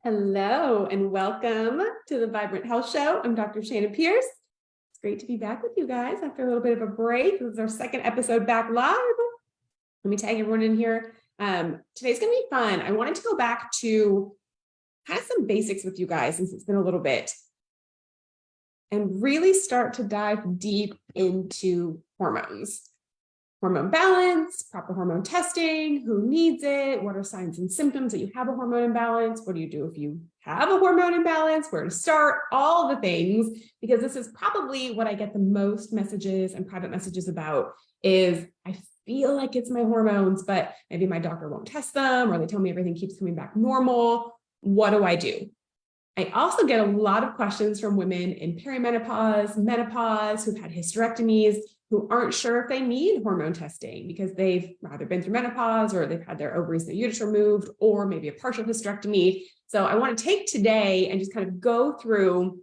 Hello and welcome to the Vibrant Health Show. I'm Dr. Shannyn Pearce. It's great to be back with you guys after a little bit of a break. This is our second episode back live. Let me tag everyone in here. Today's going to be fun. I wanted to go back to kind of some basics with you guys since it's been a little bit and really start to dive deep into hormones. Hormone balance, proper hormone testing, who needs it, what are signs and symptoms that you have a hormone imbalance, what do you do if you have a hormone imbalance, where to start, all the things, because this is probably what I get the most messages and private messages about is I feel like it's my hormones, but maybe my doctor won't test them or they tell me everything keeps coming back normal. What do I do? I also get a lot of questions from women in perimenopause, menopause, who've had hysterectomies, who aren't sure if they need hormone testing because they've either been through menopause or they've had their ovaries and their uterus removed, or maybe a partial hysterectomy. So I want to take today and just kind of go through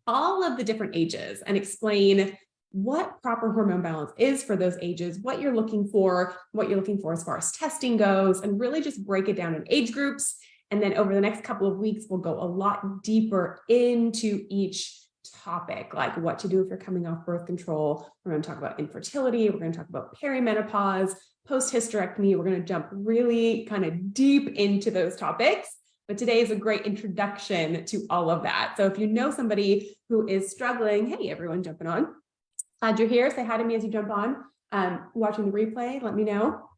all of the different ages and explain what proper hormone balance is for those ages, what you're looking for as far as testing goes, and really just break it down in age groups. And then over the next couple of weeks, we'll go a lot deeper into each topic, like what to do if you're coming off birth control. We're going to talk about infertility. We're going to talk about perimenopause, post-hysterectomy. We're going to jump really kind of deep into those topics. But today is a great introduction to all of that. So if you know somebody who is struggling, hey, everyone jumping on. Glad you're here. Say hi to me as you jump on. Watching the replay, let me know.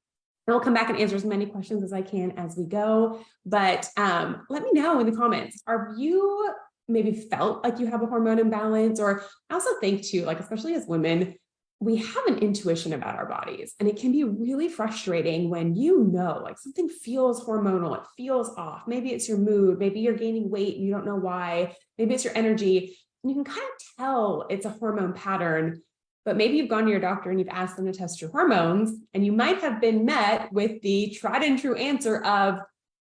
And I'll come back and answer as many questions as I can as we go. But let me know in the comments, are you maybe felt like you have a hormone imbalance? Or I also think too, like, especially as women, we have an intuition about our bodies. And it can be really frustrating when like something feels hormonal, it feels off. Maybe it's your mood, maybe you're gaining weight and you don't know why. Maybe it's your energy. And you can kind of tell it's a hormone pattern. But maybe you've gone to your doctor and you've asked them to test your hormones, and you might have been met with the tried and true answer of,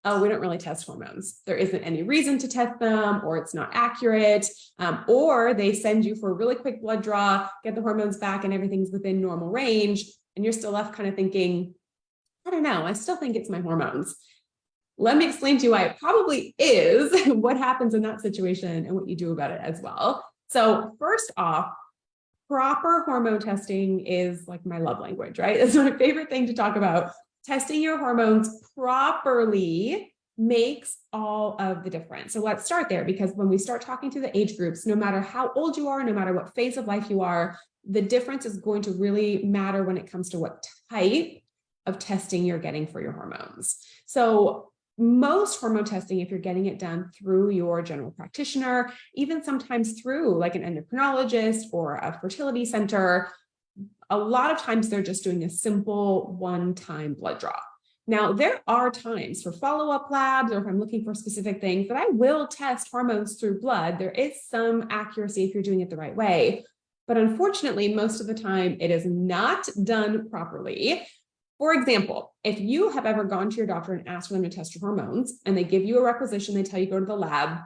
oh, we don't really test hormones. There isn't any reason to test them, or it's not accurate, or they send you for a really quick blood draw, get the hormones back, and everything's within normal range, and you're still left kind of thinking, I don't know, I still think it's my hormones. Let me explain to you why it probably is, what happens in that situation, and what you do about it as well. So first off, proper hormone testing is like my love language, right? It's my favorite thing to talk about. Testing your hormones properly makes all of the difference. So let's start there, because when we start talking to the age groups, no matter how old you are, no matter what phase of life you are, the difference is going to really matter when it comes to what type of testing you're getting for your hormones. So most hormone testing, if you're getting it done through your general practitioner, even sometimes through like an endocrinologist or a fertility center, a lot of times they're just doing a simple one-time blood draw. Now, there are times for follow-up labs, or if I'm looking for specific things, that I will test hormones through blood. There is some accuracy if you're doing it the right way. But unfortunately, most of the time, it is not done properly. For example, if you have ever gone to your doctor and asked for them to test your hormones, and they give you a requisition, they tell you go to the lab,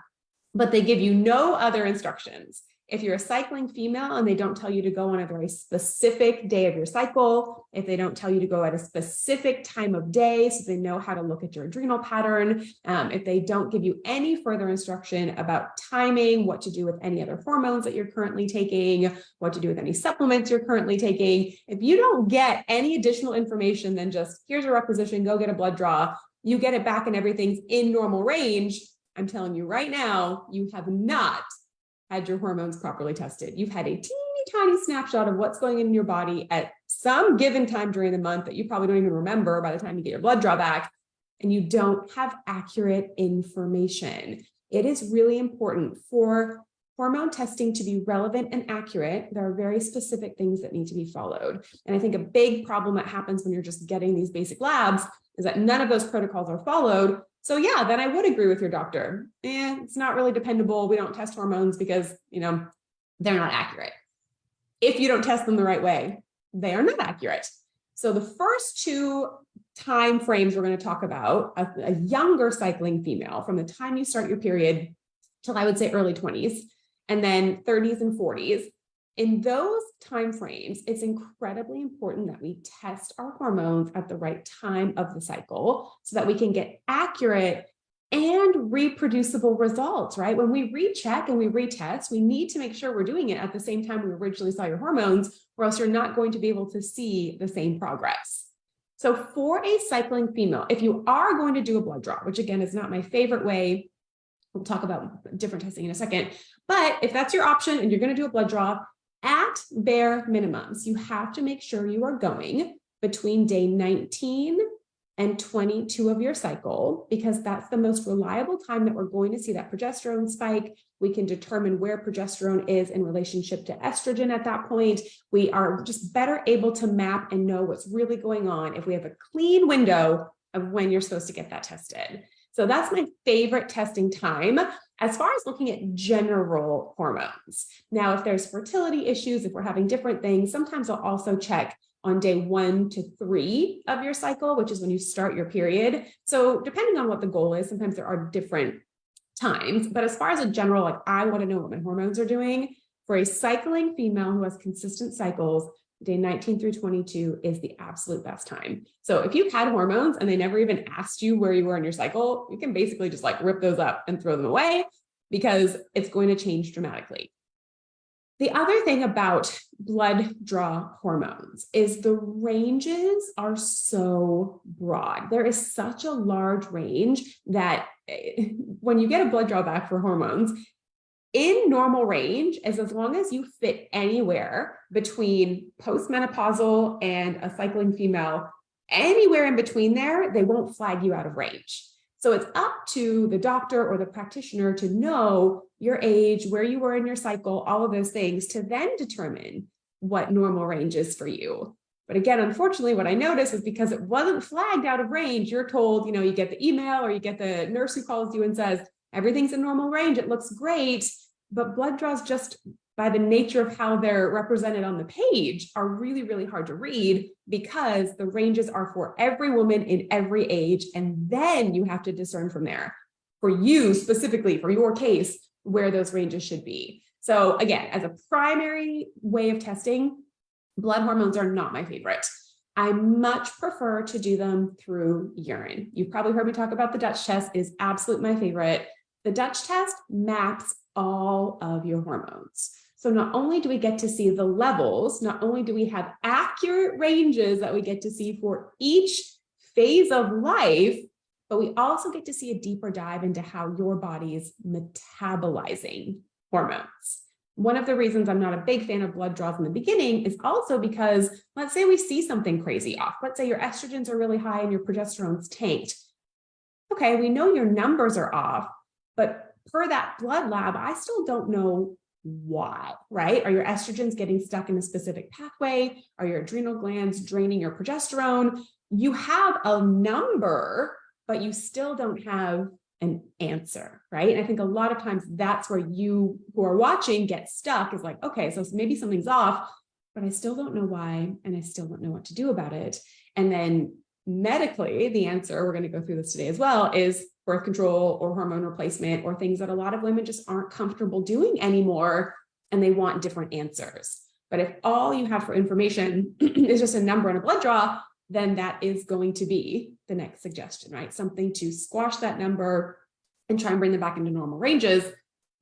but they give you no other instructions. If you're a cycling female and they don't tell you to go on a very specific day of your cycle, if they don't tell you to go at a specific time of day so they know how to look at your adrenal pattern, if they don't give you any further instruction about timing, what to do with any other hormones that you're currently taking, what to do with any supplements you're currently taking, if you don't get any additional information than just, here's a requisition, go get a blood draw, you get it back and everything's in normal range, I'm telling you right now, you have not had your hormones properly tested. You've had a teeny tiny snapshot of what's going on in your body at some given time during the month that you probably don't even remember by the time you get your blood draw back, and you don't have accurate information. It is really important for hormone testing to be relevant and accurate. There are very specific things that need to be followed. And I think a big problem that happens when you're just getting these basic labs is that none of those protocols are followed. So yeah, then I would agree with your doctor. It's not really dependable. We don't test hormones because, they're not accurate. If you don't test them the right way, they are not accurate. So the first two time frames we're going to talk about, a younger cycling female, from the time you start your period till I would say early 20s, and then 30s and 40s. In those timeframes, it's incredibly important that we test our hormones at the right time of the cycle so that we can get accurate and reproducible results, right? When we recheck and we retest, we need to make sure we're doing it at the same time we originally saw your hormones, or else you're not going to be able to see the same progress. So for a cycling female, if you are going to do a blood draw, which again is not my favorite way, we'll talk about different testing in a second, but if that's your option and you're going to do a blood draw, at bare minimums, you have to make sure you are going between day 19 and 22 of your cycle, because that's the most reliable time that we're going to see that progesterone spike. We can determine where progesterone is in relationship to estrogen at that point. We are just better able to map and know what's really going on if we have a clean window of when you're supposed to get that tested. So that's my favorite testing time as far as looking at general hormones. Now, if there's fertility issues, if we're having different things, sometimes I'll also check on day 1 to 3 of your cycle, which is when you start your period. So depending on what the goal is, sometimes there are different times, but as far as a general, like I want to know what my hormones are doing, for a cycling female who has consistent cycles, day 19 through 22 is the absolute best time. So if you've had hormones and they never even asked you where you were in your cycle, you can basically just like rip those up and throw them away, because it's going to change dramatically. The other thing about blood draw hormones is the ranges are so broad. There is such a large range that when you get a blood draw back for hormones, in normal range is as long as you fit anywhere between postmenopausal and a cycling female, anywhere in between there, they won't flag you out of range. So it's up to the doctor or the practitioner to know your age, where you were in your cycle, all of those things, to then determine what normal range is for you. But again, unfortunately, what I noticed is because it wasn't flagged out of range, you're told, you get the email or you get the nurse who calls you and says, everything's in normal range, it looks great. But blood draws, just by the nature of how they're represented on the page, are really, really hard to read, because the ranges are for every woman in every age. And then you have to discern from there, for you specifically, for your case, where those ranges should be. So again, as a primary way of testing, blood hormones are not my favorite. I much prefer to do them through urine. You've probably heard me talk about the Dutch test, is absolutely my favorite. The Dutch test maps all of your hormones. So not only do we get to see the levels, not only do we have accurate ranges that we get to see for each phase of life, but we also get to see a deeper dive into how your body is metabolizing hormones. One of the reasons I'm not a big fan of blood draws in the beginning is also because, let's say we see something crazy off. Let's say your estrogens are really high and your progesterone's tanked. Okay, we know your numbers are off, but per that blood lab, I still don't know why, right? Are your estrogens getting stuck in a specific pathway? Are your adrenal glands draining your progesterone? You have a number, but you still don't have an answer, right? And I think a lot of times that's where you who are watching get stuck, is like, okay, so maybe something's off, but I still don't know why, and I still don't know what to do about it. And then medically, the answer, we're going to go through this today as well, is birth control or hormone replacement, or things that a lot of women just aren't comfortable doing anymore, and they want different answers. But if all you have for information is just a number and a blood draw, then that is going to be the next suggestion, right? Something to squash that number and try and bring them back into normal ranges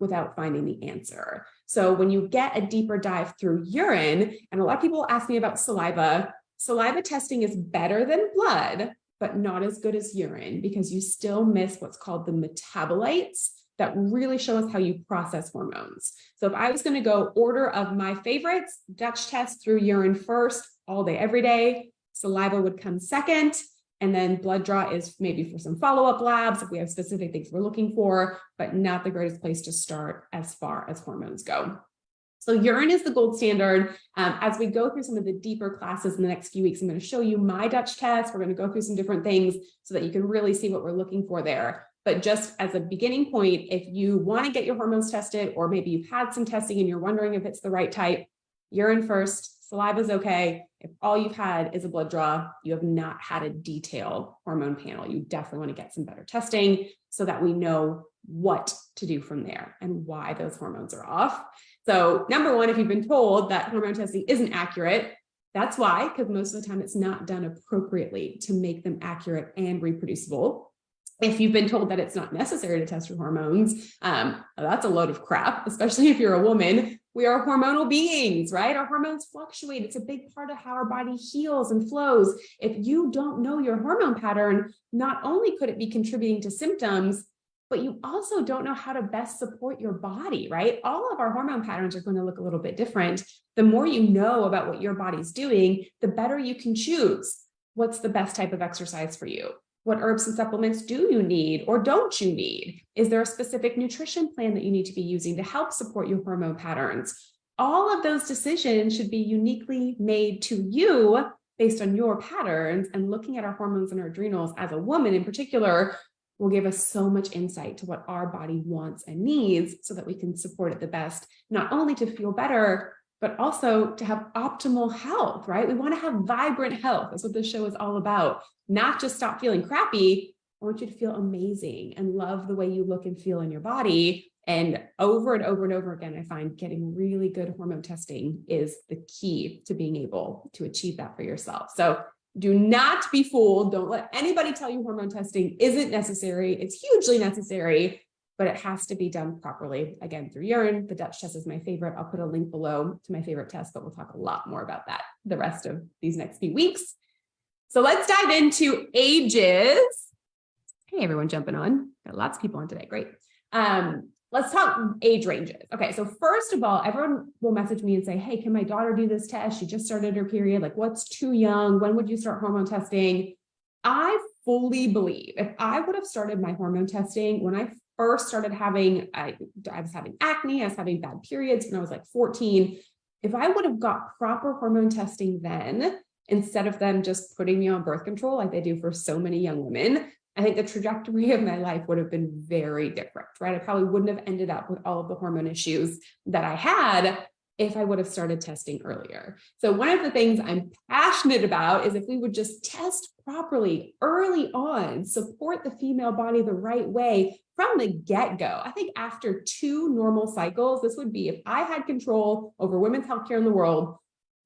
without finding the answer. So when you get a deeper dive through urine, and a lot of people ask me about saliva testing is better than blood, but not as good as urine, because you still miss what's called the metabolites that really show us how you process hormones. So if I was going to go order of my favorites, Dutch test through urine first, all day, every day. Saliva would come second, and then blood draw is maybe for some follow-up labs if we have specific things we're looking for, but not the greatest place to start as far as hormones go. So urine is the gold standard. As we go through some of the deeper classes in the next few weeks, I'm going to show you my Dutch test. We're going to go through some different things so that you can really see what we're looking for there. But just as a beginning point, if you want to get your hormones tested, or maybe you've had some testing and you're wondering if it's the right type, urine first, saliva is okay. If all you've had is a blood draw, you have not had a detailed hormone panel. You definitely want to get some better testing so that we know what to do from there and why those hormones are off. So number one, if you've been told that hormone testing isn't accurate, that's why, because most of the time it's not done appropriately to make them accurate and reproducible. If you've been told that it's not necessary to test your hormones, that's a load of crap, especially if you're a woman. We are hormonal beings, right? Our hormones fluctuate. It's a big part of how our body heals and flows. If you don't know your hormone pattern, not only could it be contributing to symptoms, but you also don't know how to best support your body, right? All of our hormone patterns are going to look a little bit different. The more you know about what your body's doing, the better you can choose what's the best type of exercise for you. What herbs and supplements do you need or don't you need? Is there a specific nutrition plan that you need to be using to help support your hormone patterns? All of those decisions should be uniquely made to you based on your patterns, and looking at our hormones and our adrenals as a woman in particular will give us so much insight to what our body wants and needs so that we can support it the best, not only to feel better, but also to have optimal health, right? We want to have vibrant health. That's what this show is all about. Not just stop feeling crappy. I want you to feel amazing and love the way you look and feel in your body. And over and over and over again, I find getting really good hormone testing is the key to being able to achieve that for yourself. So do not be fooled. Don't let anybody tell you hormone testing isn't necessary. It's hugely necessary, but it has to be done properly. Again, through urine. The Dutch test is my favorite. I'll put a link below to my favorite test, but we'll talk a lot more about that the rest of these next few weeks. So let's dive into ages. Hey, everyone jumping on. Got lots of people on today. Great. Let's talk age ranges. Okay, so first of all, everyone will message me and say, hey, can my daughter do this test? She just started her period. Like, what's too young? When would you start hormone testing? I fully believe if I would have started my hormone testing when I first started having, I was having acne, I was having bad periods when I was like 14. If I would have got proper hormone testing then, instead of them just putting me on birth control like they do for so many young women, I think the trajectory of my life would have been very different, right? I probably wouldn't have ended up with all of the hormone issues that I had if I would have started testing earlier. So one of the things I'm passionate about is if we would just test properly early on, support the female body the right way from the get-go. I think after 2 normal cycles, this would be if I had control over women's healthcare in the world.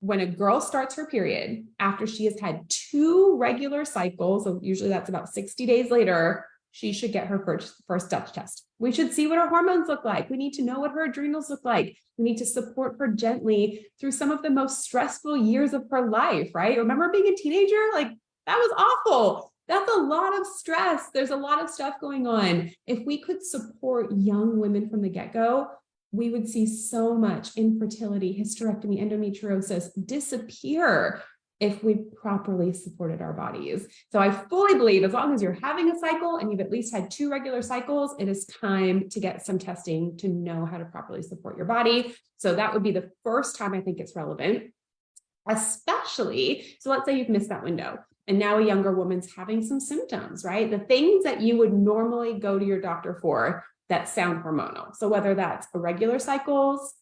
When a girl starts her period, after she has had 2 regular cycles, so usually that's about 60 days later, she should get her first Dutch test. We should see what her hormones look like. We need to know what her adrenals look like. We need to support her gently through some of the most stressful years of her life, right? Remember being a teenager? Like, that was awful. That's a lot of stress. There's a lot of stuff going on. If we could support young women from the get-go, we would see so much infertility, hysterectomy, endometriosis disappear if we properly supported our bodies. So I fully believe as long as you're having a cycle and you've at least had 2 regular cycles, it is time to get some testing to know how to properly support your body. So that would be the first time I think it's relevant, especially, so let's say you've missed that window and now a younger woman's having some symptoms, right? The things that you would normally go to your doctor for that sound hormonal. So whether that's irregular cycles,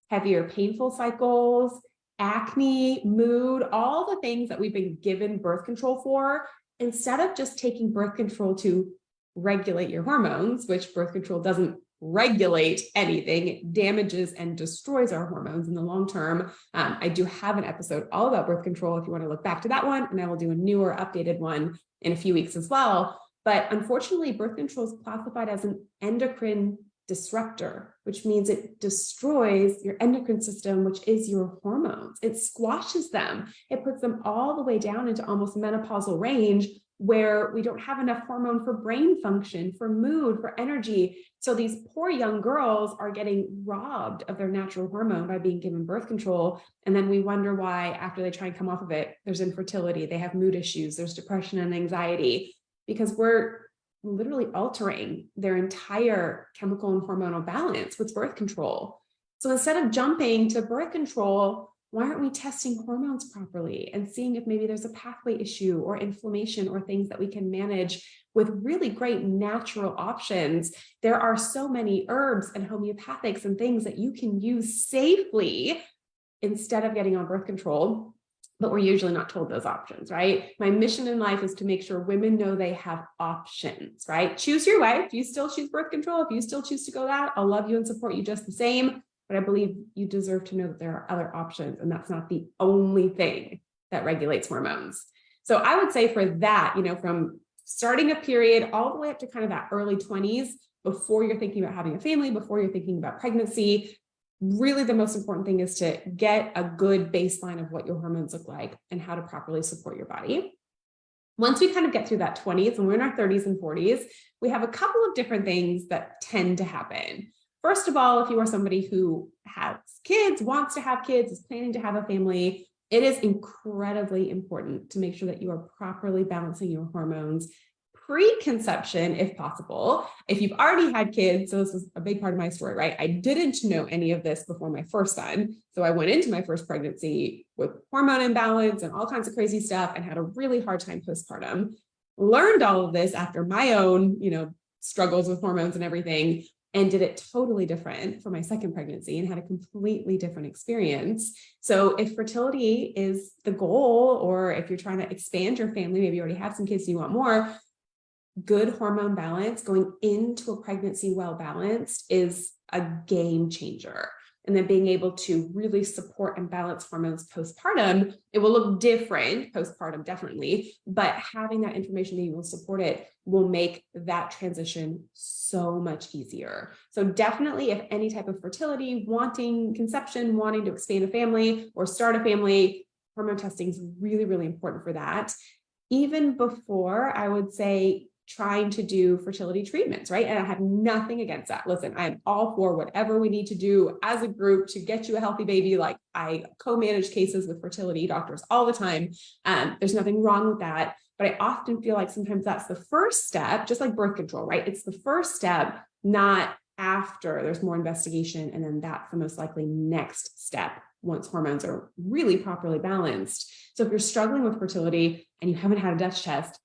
heavier painful cycles, acne, mood, all the things that we've been given birth control for, instead of just taking birth control to regulate your hormones, which birth control doesn't regulate anything, it damages and destroys our hormones in the long term. I do have an episode all about birth control if you want to look back to that one, and I will do a newer updated one in a few weeks as well. But unfortunately, birth control is classified as an endocrine disruptor, which means it destroys your endocrine system, which is your hormones. It squashes them. It puts them all the way down into almost menopausal range where we don't have enough hormone for brain function, for mood, for energy. So these poor young girls are getting robbed of their natural hormone by being given birth control. And then we wonder why after they try and come off of it, there's infertility, they have mood issues, there's depression and anxiety, because we're literally altering their entire chemical and hormonal balance with birth control. So instead of jumping to birth control, why aren't we testing hormones properly and seeing if maybe there's a pathway issue or inflammation or things that we can manage with really great natural options? There are so many herbs and homeopathics and things that you can use safely instead of getting on birth control. But we're usually not told those options, right? My mission in life is to make sure women know they have options, right? Choose your way. If you still choose birth control, if you still choose to go that, I'll love you and support you just the same. But I believe you deserve to know that there are other options, and that's not the only thing that regulates hormones. So I would say for that, from starting a period all the way up to kind of that early 20s before you're thinking about having a family, before you're thinking about pregnancy. Really, the most important thing is to get a good baseline of what your hormones look like and how to properly support your body. Once we kind of get through that 20s and we're in our 30s and 40s, we have a couple of different things that tend to happen. First of all, if you are somebody who has kids, wants to have kids, is planning to have a family, it is incredibly important to make sure that you are properly balancing your hormones pre-conception, if possible. If you've already had kids, so this is a big part of my story, right? I didn't know any of this before my first son. So I went into my first pregnancy with hormone imbalance and all kinds of crazy stuff and had a really hard time postpartum. Learned all of this after my own, struggles with hormones and everything, and did it totally different for my second pregnancy and had a completely different experience. So if fertility is the goal, or if you're trying to expand your family, maybe you already have some kids and you want more, good hormone balance going into a pregnancy well balanced is a game changer. And then being able to really support and balance hormones postpartum, it will look different postpartum, definitely, but having that information that you will support it will make that transition so much easier. So definitely, if any type of fertility, wanting conception, wanting to expand a family or start a family, hormone testing is really, really important for that. Even before, I would say, trying to do fertility treatments, right? And I have nothing against that. Listen, I'm all for whatever we need to do as a group to get you a healthy baby. Like, I co-manage cases with fertility doctors all the time. There's nothing wrong with that. But I often feel like sometimes that's the first step, just like birth control, right? It's the first step, not after there's more investigation. And then that's the most likely next step once hormones are really properly balanced. So if you're struggling with fertility and you haven't had a Dutch test,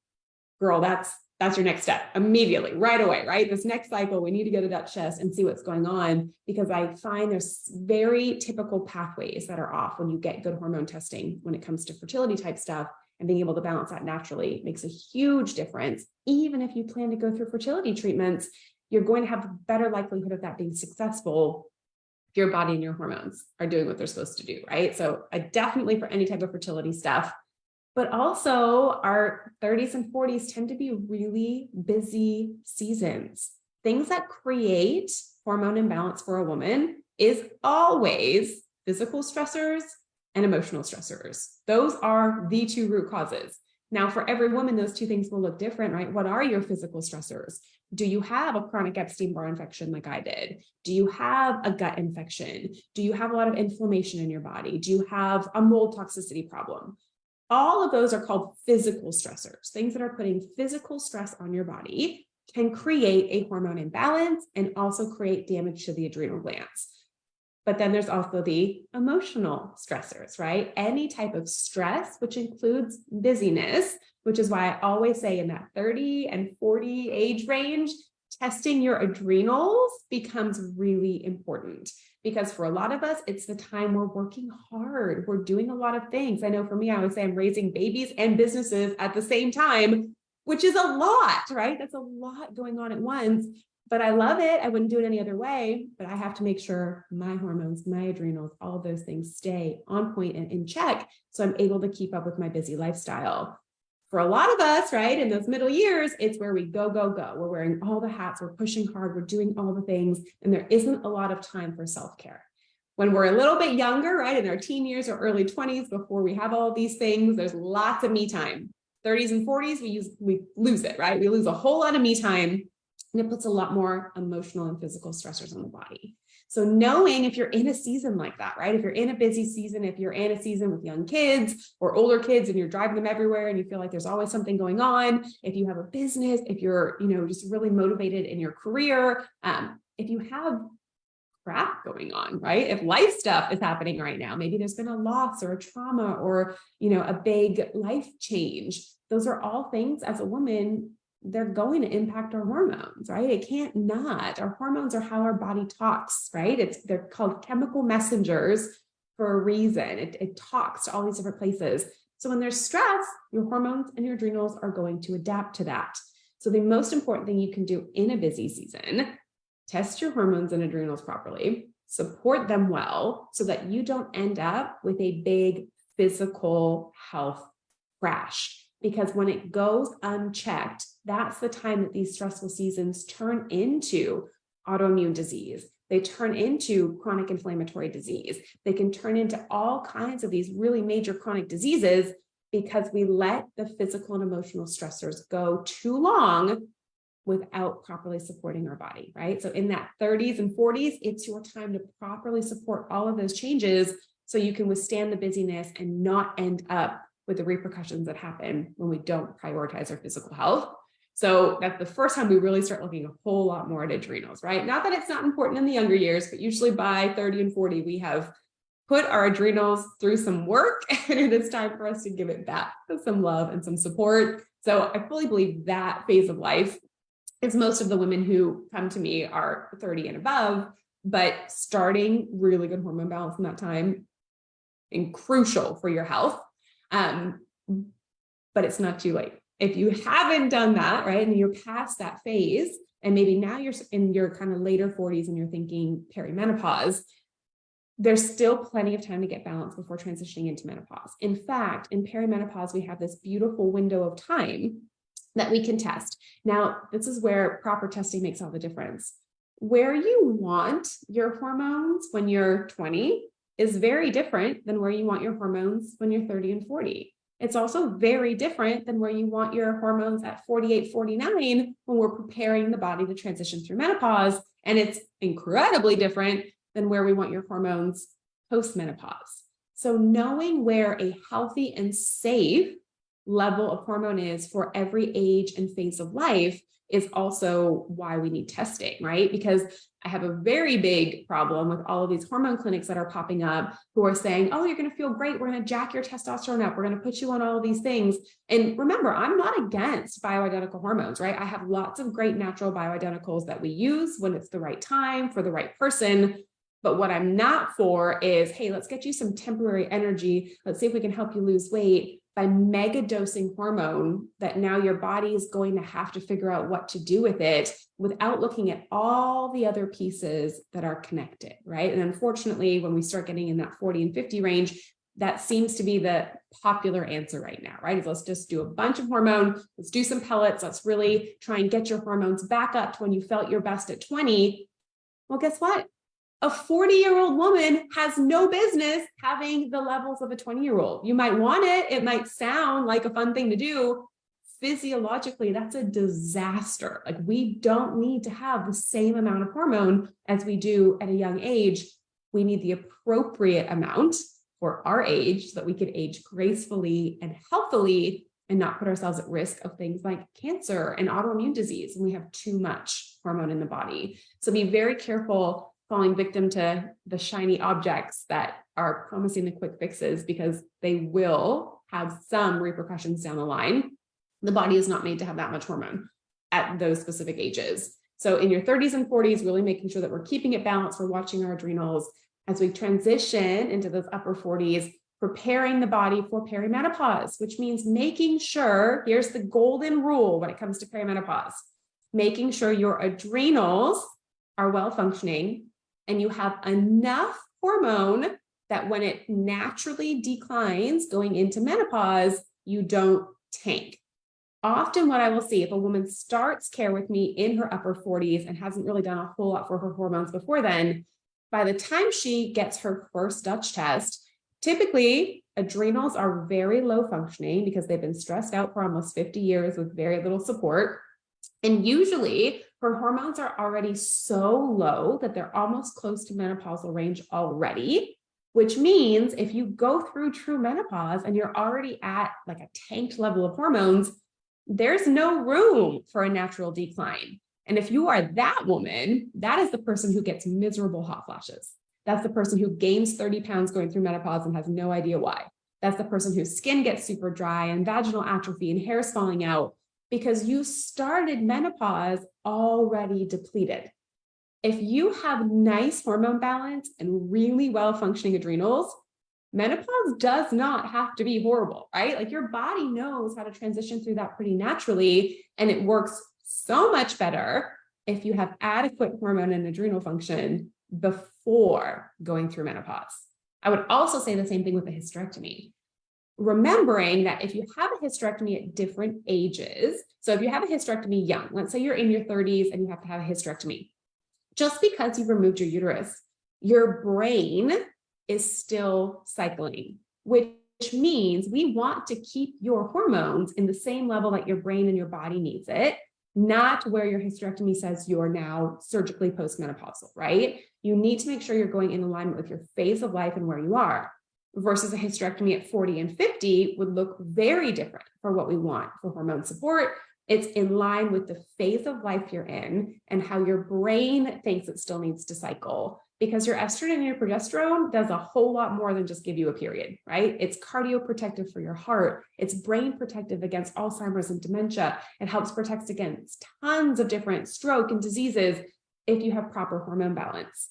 girl, that's your next step immediately, right away, right? This next cycle, we need to get a Dutch test and see what's going on, because I find there's very typical pathways that are off when you get good hormone testing when it comes to fertility type stuff, and being able to balance that naturally makes a huge difference. Even if you plan to go through fertility treatments, you're going to have a better likelihood of that being successful if your body and your hormones are doing what they're supposed to do, right? So I definitely, for any type of fertility stuff, but also our 30s and 40s tend to be really busy seasons. Things that create hormone imbalance for a woman is always physical stressors and emotional stressors. Those are the two root causes. Now, for every woman, those two things will look different, right? What are your physical stressors? Do you have a chronic Epstein-Barr infection like I did? Do you have a gut infection? Do you have a lot of inflammation in your body? Do you have a mold toxicity problem? All of those are called physical stressors. Things that are putting physical stress on your body can create a hormone imbalance and also create damage to the adrenal glands. But then there's also the emotional stressors, right? Any type of stress, which includes busyness, which is why I always say in that 30 and 40 age range, testing your adrenals becomes really important. Because for a lot of us, it's the time we're working hard. We're doing a lot of things. I know for me, I would say I'm raising babies and businesses at the same time, which is a lot, right? That's a lot going on at once, but I love it. I wouldn't do it any other way, but I have to make sure my hormones, my adrenals, all of those things stay on point and in check, so I'm able to keep up with my busy lifestyle. For a lot of us, right, in those middle years, it's where we go, go, go. We're wearing all the hats, we're pushing hard, we're doing all the things, and there isn't a lot of time for self-care. When we're a little bit younger, right, in our teen years or early 20s, before we have all these things, there's lots of me time. 30s and 40s, we lose it, right? We lose a whole lot of me time, and it puts a lot more emotional and physical stressors on the body. So knowing if you're in a season like that, right? If you're in a busy season, if you're in a season with young kids or older kids and you're driving them everywhere and you feel like there's always something going on, if you have a business, if you're, just really motivated in your career, if you have crap going on, right? If life stuff is happening right now, maybe there's been a loss or a trauma or, a big life change. Those are all things as a woman, they're going to impact our hormones, right? It can't not. Our hormones are how our body talks, right? They're called chemical messengers for a reason. It talks to all these different places. So when there's stress, your hormones and your adrenals are going to adapt to that. So the most important thing you can do in a busy season, test your hormones and adrenals properly, support them well so that you don't end up with a big physical health crash. because when it goes unchecked, that's the time that these stressful seasons turn into autoimmune disease. They turn into chronic inflammatory disease. They can turn into all kinds of these really major chronic diseases because we let the physical and emotional stressors go too long without properly supporting our body, right? So in that 30s and 40s, it's your time to properly support all of those changes so you can withstand the busyness and not end up with the repercussions that happen when we don't prioritize our physical health. So that's the first time we really start looking a whole lot more at adrenals, right? Not that it's not important in the younger years, but usually by 30 and 40, we have put our adrenals through some work and it is time for us to give it back with some love and some support. So I fully believe that phase of life is most of the women who come to me are 30 and above, but starting really good hormone balance in that time and crucial for your health. But it's not too late. If you haven't done that, right, and you're past that phase, and maybe now you're in your kind of later 40s and you're thinking perimenopause, there's still plenty of time to get balanced before transitioning into menopause. In fact, in perimenopause, we have this beautiful window of time that we can test. Now, this is where proper testing makes all the difference. Where you want your hormones when you're 20 is very different than where you want your hormones when you're 30 and 40. It's also very different than where you want your hormones at 48, 49 when we're preparing the body to transition through menopause. And it's incredibly different than where we want your hormones post-menopause. So knowing where a healthy and safe level of hormone is for every age and phase of life is also why we need testing, right? Because I have a very big problem with all of these hormone clinics that are popping up who are saying, oh, you're going to feel great. We're going to jack your testosterone up. We're going to put you on all of these things. And remember, I'm not against bioidentical hormones, right? I have lots of great natural bioidenticals that we use when it's the right time for the right person. But what I'm not for is, hey, let's get you some temporary energy. Let's see if we can help you lose weight by mega dosing hormone that now your body is going to have to figure out what to do with it without looking at all the other pieces that are connected, right? And unfortunately, when we start getting in that 40 and 50 range, that seems to be the popular answer right now, right? Is let's just do a bunch of hormone, let's do some pellets, let's really try and get your hormones back up to when you felt your best at 20. Well, guess what? A 40-year-old woman has no business having the levels of a 20-year-old. You might want it. It might sound like a fun thing to do. Physiologically, that's a disaster. Like, we don't need to have the same amount of hormone as we do at a young age. We need the appropriate amount for our age so that we can age gracefully and healthily and not put ourselves at risk of things like cancer and autoimmune disease when we have too much hormone in the body. So be very careful falling victim to the shiny objects that are promising the quick fixes, because they will have some repercussions down the line. The body is not made to have that much hormone at those specific ages. So in your 30s and 40s, really making sure that we're keeping it balanced, we're watching our adrenals. As we transition into those upper 40s, preparing the body for perimenopause, which means making sure, here's the golden rule when it comes to perimenopause, making sure your adrenals are well functioning and you have enough hormone that when it naturally declines going into menopause, you don't tank. Often what I will see, if a woman starts care with me in her upper 40s and hasn't really done a whole lot for her hormones before then, by the time she gets her first Dutch test, typically adrenals are very low functioning because they've been stressed out for almost 50 years with very little support. And usually her hormones are already so low that they're almost close to menopausal range already, which means if you go through true menopause and you're already at like a tanked level of hormones, there's no room for a natural decline. And if you are that woman, that is the person who gets miserable hot flashes. That's the person who gains 30 pounds going through menopause and has no idea why. That's the person whose skin gets super dry and vaginal atrophy and hair's falling out, because you started menopause already depleted. If you have nice hormone balance and really well-functioning adrenals, menopause does not have to be horrible, right? Like, your body knows how to transition through that pretty naturally, and it works so much better if you have adequate hormone and adrenal function before going through menopause. I would also say the same thing with a hysterectomy. remembering that if you have a hysterectomy at different ages, so if you have a hysterectomy young, let's say you're in your 30s and you have to have a hysterectomy, just because you've removed your uterus, your brain is still cycling, which means we want to keep your hormones in the same level that your brain and your body needs it, not where your hysterectomy says you're now surgically postmenopausal, right? You need to make sure you're going in alignment with your phase of life and where you are, versus a hysterectomy at 40 and 50 would look very different for what we want for hormone support. It's in line with the phase of life you're in and how your brain thinks it still needs to cycle, because your estrogen and your progesterone does a whole lot more than just give you a period, right? It's cardioprotective for your heart. It's brain protective against Alzheimer's and dementia. It helps protect against tons of different stroke and diseases if you have proper hormone balance.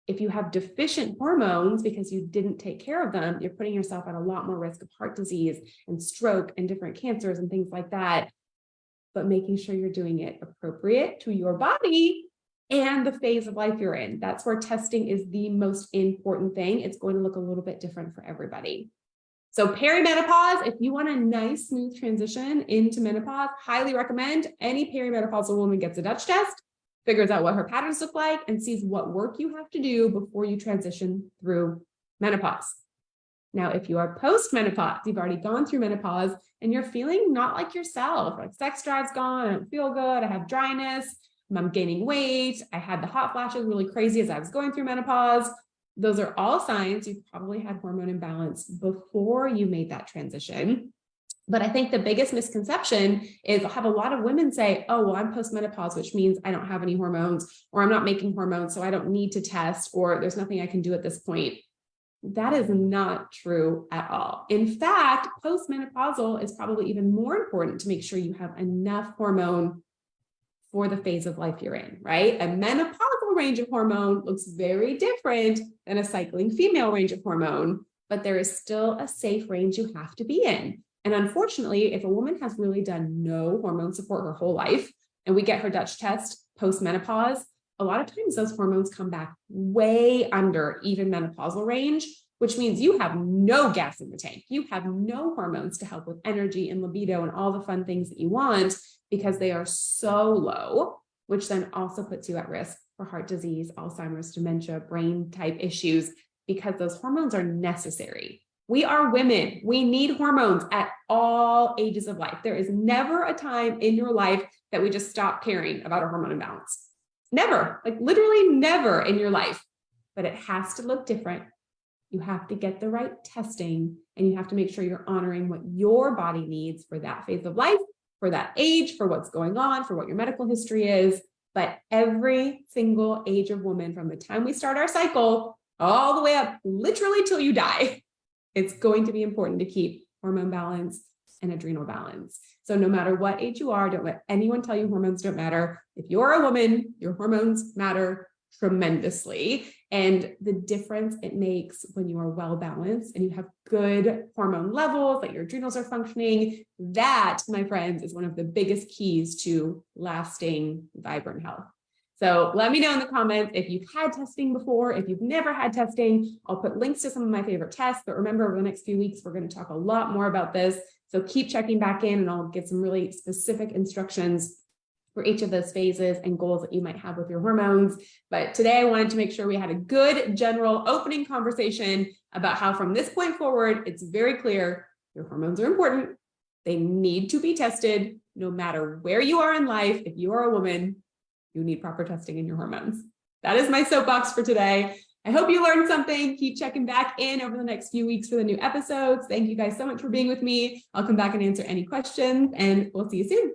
If you have deficient hormones because you didn't take care of them, you're putting yourself at a lot more risk of heart disease and stroke and different cancers and things like that. But making sure you're doing it appropriate to your body and the phase of life you're in. That's where testing is the most important thing. It's going to look a little bit different for everybody. So perimenopause, if you want a nice, smooth transition into menopause, highly recommend any perimenopausal woman gets a Dutch test, figures out what her patterns look like, and sees what work you have to do before you transition through menopause. Now, if you are post-menopause, you've already gone through menopause and you're feeling not like yourself, like sex drive's gone, I don't feel good, I have dryness, I'm gaining weight, I had the hot flashes really crazy as I was going through menopause. Those are all signs you've probably had hormone imbalance before you made that transition. But I think the biggest misconception is I'll have a lot of women say, oh, well, I'm postmenopause, which means I don't have any hormones, or I'm not making hormones, so I don't need to test, or there's nothing I can do at this point. That is not true at all. In fact, postmenopausal is probably even more important to make sure you have enough hormone for the phase of life you're in, right? A menopausal range of hormone looks very different than a cycling female range of hormone, but there is still a safe range you have to be in. And unfortunately, if a woman has really done no hormone support her whole life, and we get her Dutch test post-menopause, a lot of times those hormones come back way under even menopausal range, which means you have no gas in the tank. You have no hormones to help with energy and libido and all the fun things that you want because they are so low, which then also puts you at risk for heart disease, Alzheimer's, dementia, brain type issues, because those hormones are necessary. We are women. We need hormones at all ages of life. There is never a time in your life that we just stop caring about a hormone imbalance. Never, like literally never in your life, but it has to look different. You have to get the right testing, and you have to make sure you're honoring what your body needs for that phase of life, for that age, for what's going on, for what your medical history is. But every single age of woman, from the time we start our cycle all the way up, literally till you die, it's going to be important to keep hormone balance and adrenal balance. So no matter what age you are, don't let anyone tell you hormones don't matter. If you're a woman, your hormones matter tremendously. And the difference it makes when you are well balanced and you have good hormone levels, that your adrenals are functioning, that, my friends, is one of the biggest keys to lasting, vibrant health. So let me know in the comments if you've had testing before, if you've never had testing. I'll put links to some of my favorite tests, but remember, over the next few weeks, we're going to talk a lot more about this. So keep checking back in, and I'll give some really specific instructions for each of those phases and goals that you might have with your hormones. But today I wanted to make sure we had a good general opening conversation about how from this point forward, it's very clear your hormones are important. They need to be tested no matter where you are in life. If you are a woman, you need proper testing in your hormones. That is my soapbox for today. I hope you learned something. Keep checking back in over the next few weeks for the new episodes. Thank you guys so much for being with me. I'll come back and answer any questions, and we'll see you soon.